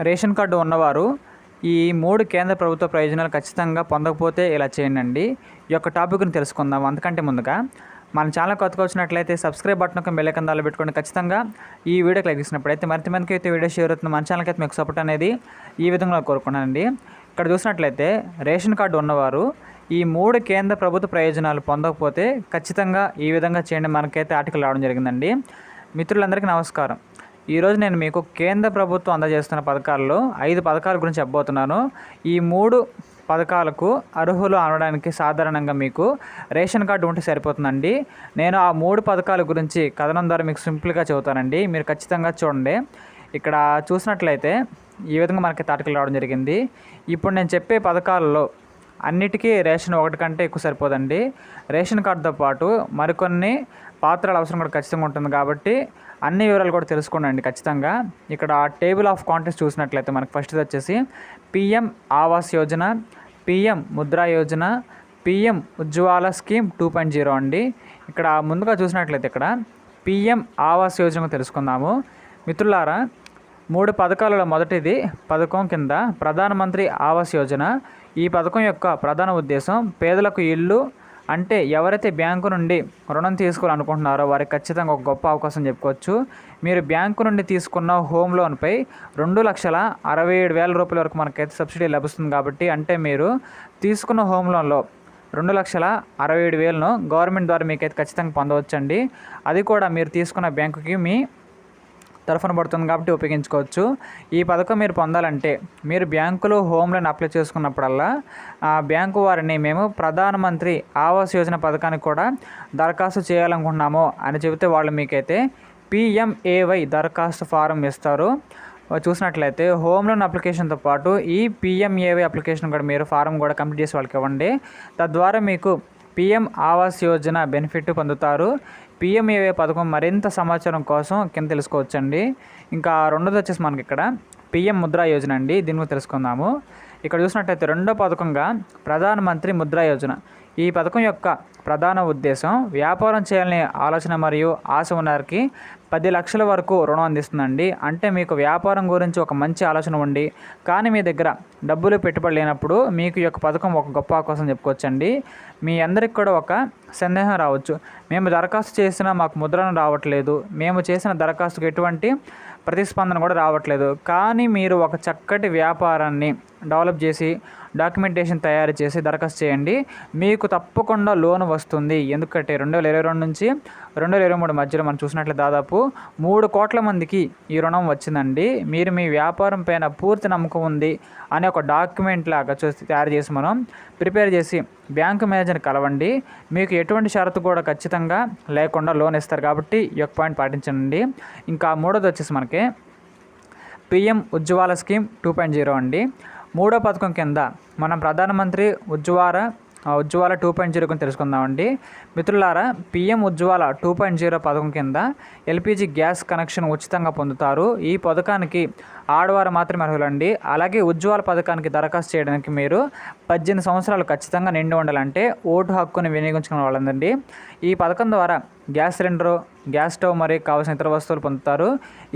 Ration card ఉన్నవారు ఈ 3 కేంద్ర ప్రభుత్వ ప్రయోజనాలు ఖచ్చితంగా పొందకపోతే ఇలా చేయండి. ఈ యొక్క టాపిక్ని తెలుసుకుందాం. అంతకంటే ముందుగా మన ఛానల్ కొత్తగా వచ్చినట్లయితే సబ్స్క్రైబ్ బటన్ ఒక బెల్ ఐకాన్ పెట్టుకోండి. ఖచ్చితంగా ఈ వీడియోకి లైక్ చేసినప్పుడైతే మరింత మందికి అయితే వీడియో షేర్ అవుతుంది. మన ఛానల్కి అయితే మీకు సపోర్ట్ అనేది ఈ విధంగా కోరుకున్నానండి. ఇక్కడ చూసినట్లయితే రేషన్ కార్డు ఉన్నవారు ఈ 3 కేంద్ర ప్రభుత్వ ప్రయోజనాలు పొందకపోతే ఖచ్చితంగా ఈ విధంగా చేయండి. మనకైతే ఆర్టికల్ రావడం జరిగిందండి. మిత్రులందరికీ నమస్కారం. ఈరోజు నేను మీకు కేంద్ర ప్రభుత్వం అందజేస్తున్న పథకాల్లో 5 పథకాల గురించి చెప్పబోతున్నాను. ఈ 3 పథకాలకు అర్హులు అనడానికి సాధారణంగా మీకు రేషన్ కార్డు ఉంటే సరిపోతుందండి. నేను ఆ 3 పథకాల గురించి కథనం ద్వారా మీకు సింపుల్గా చెబుతానండి. మీరు ఖచ్చితంగా చూడండి. ఇక్కడ చూసినట్లయితే ఈ విధంగా మనకి ఆర్టికల్ రావడం జరిగింది. ఇప్పుడు నేను చెప్పే పథకాలలో అన్నిటికీ రేషన్ ఒకటి కంటే ఎక్కువ సరిపోదండి. రేషన్ కార్డుతో పాటు మరికొన్ని పాత్రల అవసరం కూడా ఖచ్చితంగా ఉంటుంది. కాబట్టి అన్ని వివరాలు కూడా తెలుసుకోండి ఖచ్చితంగా. ఇక్కడ టేబుల్ ఆఫ్ కాంటెంట్స్ చూసినట్లయితే మనకు ఫస్ట్ వచ్చేసి PM Awas Yojana, PM Mudra Yojana, PM Ujjwala scheme 2.0 అండి. ఇక్కడ ముందుగా చూసినట్లయితే ఇక్కడ పిఎం ఆవాస్ యోజన తెలుసుకుందాము. మిత్రులారా, 3 పథకాలలో మొదటిది పథకం కింద ప్రధానమంత్రి ఆవాస్ యోజన. ఈ పథకం యొక్క ప్రధాన ఉద్దేశం పేదలకు ఇల్లు, అంటే ఎవరైతే బ్యాంకు నుండి రుణం తీసుకోవాలనుకుంటున్నారో వారికి ఖచ్చితంగా ఒక గొప్ప అవకాశం చెప్పుకోవచ్చు. మీరు బ్యాంకు నుండి తీసుకున్న హోమ్ లోన్పై 2,67,000 రూపాయల వరకు మనకైతే సబ్సిడీ లభిస్తుంది. కాబట్టి అంటే మీరు తీసుకున్న హోమ్ లోన్లో 2,67,000ను గవర్నమెంట్ ద్వారా మీకైతే ఖచ్చితంగా పొందవచ్చండి. అది కూడా మీరు తీసుకున్న బ్యాంకుకి మీ తరఫున పడుతుంది కాబట్టి ఉపయోగించుకోవచ్చు. ఈ పథకం మీరు పొందాలంటే మీరు బ్యాంకులో హోమ్ లోన్ అప్లై చేసుకున్నప్పుడల్లా బ్యాంకు వారిని మేము ప్రధానమంత్రి ఆవాస్ యోజన పథకానికి కూడా దరఖాస్తు చేయాలనుకుంటున్నాము అని చెబితే వాళ్ళు మీకైతే PMAY దరఖాస్తు ఫారం ఇస్తారు. చూసినట్లయితే హోమ్ లోన్ అప్లికేషన్తో పాటు ఈ PMAY అప్లికేషన్ కూడా మీరు ఫారం కూడా కంప్లీట్ చేసి వాళ్ళకి ఇవ్వండి. తద్వారా మీకు PM ఆవాస్ యోజన బెనిఫిట్ పొందుతారు. PMAY పథకం మరింత సమాచారం కోసం కింద తెలుసుకోవచ్చండి. ఇంకా రెండోది వచ్చేసి మనకి ఇక్కడ PM ముద్రా యోజన అండి. దీని గురించి తెలుసుకుందాము. ఇక్కడ చూసినట్లయితే రెండో పథకంగా ప్రధానమంత్రి ముద్రా యోజన. ఈ పథకం యొక్క ప్రధాన ఉద్దేశం వ్యాపారం చేయాలనే ఆలోచన మరియు ఆశ ఉన్నవారికి 10 లక్షల వరకు రుణం అందిస్తుందండి. అంటే మీకు వ్యాపారం గురించి ఒక మంచి ఆలోచన ఉండి కానీ మీ దగ్గర డబ్బులు పెట్టుబడి లేనప్పుడు మీకు ఈ యొక్క పథకం ఒక గొప్ప అవకాశం చెప్పుకోవచ్చండి. మీ అందరికి కూడా ఒక సందేహం రావచ్చు, మేము దరఖాస్తు చేసినా మాకు ముద్రను రావట్లేదు, మేము చేసిన దరఖాస్తుకు ఎటువంటి ప్రతిస్పందన కూడా రావట్లేదు. కానీ మీరు ఒక చక్కటి వ్యాపారాన్ని డెవలప్ చేసి డాక్యుమెంటేషన్ తయారు చేసి దరఖాస్తు చేయండి, మీకు తప్పకుండా లోన్ వస్తుంది. ఎందుకంటే 2022 నుంచి 2023 మధ్యలో మనం చూసినట్లయితే దాదాపు 3 కోట్ల మందికి ఈ రుణం వచ్చిందండి. మీరు మీ వ్యాపారం పైన పూర్తి నమ్మకం ఉంది అనే ఒక డాక్యుమెంట్ లాగా తయారు చేసి మనం ప్రిపేర్ చేసి బ్యాంకు మేనేజర్ని కలవండి. మీకు ఎటువంటి షరతు కూడా ఖచ్చితంగా లేకుండా లోన్ ఇస్తారు. కాబట్టి ఈ యొక్క పాయింట్ పాటించండి. ఇంకా మూడోది వచ్చేసి మనకి PM ఉజ్వాల స్కీమ్ 2.0 అండి. మూడో పథకం కింద మనం ప్రధానమంత్రి ఉజ్వాల 2.0 గురించి తెలుసుకుందామండి. మిత్రులారా, PM ఉజ్వాల 2.0 పథకం కింద LPG గ్యాస్ కనెక్షన్ ఉచితంగా పొందుతారు. ఈ పథకానికి ఆడవారు మాత్రమే అర్హులండి. అలాగే ఉజ్వాల పథకానికి దరఖాస్తు చేయడానికి మీరు 18 సంవత్సరాలు ఖచ్చితంగా నిండి ఉండాలంటే ఓటు హక్కుని వినియోగించుకునే వాళ్ళందండి. ఈ పథకం ద్వారా గ్యాస్ సిలిండరు, గ్యాస్ స్టవ్ మరియు కావాల్సిన ఇతర వస్తువులు పొందుతారు.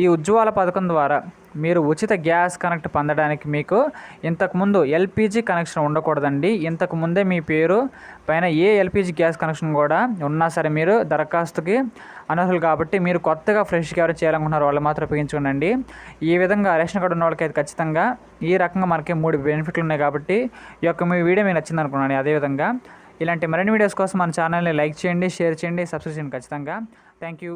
ఈ ఉజ్వాల పథకం ద్వారా మీరు ఉచిత గ్యాస్ కనెక్ట్ పొందడానికి మీకు ఇంతకుముందు LPG కనెక్షన్ ఉండకూడదండి. ఇంతకు ముందే మీ పేరు పైన ఏ LPG గ్యాస్ కనెక్షన్ కూడా ఉన్నా సరే మీరు దరఖాస్తుకి అనర్హులు. కాబట్టి మీరు కొత్తగా ఫ్రెష్గా ఎవరు చేయాలనుకుంటున్నారో వాళ్ళు మాత్రం ఉపయోగించుకోండి. ఈ విధంగా రేషన్ కార్డు ఉన్న వాళ్ళకైతే ఖచ్చితంగా ఈ రకంగా మనకి 3 బెనిఫిట్లు ఉన్నాయి. కాబట్టి ఈ యొక్క మీ వీడియో మీకు నచ్చింది అనుకున్నాను. అదేవిధంగా ఇలాంటి మరిన్ని వీడియోస్ కోసం మన ఛానల్ని లైక్ చేయండి, షేర్ చేయండి, సబ్స్క్రైబ్ చేయండి ఖచ్చితంగా. Thank you.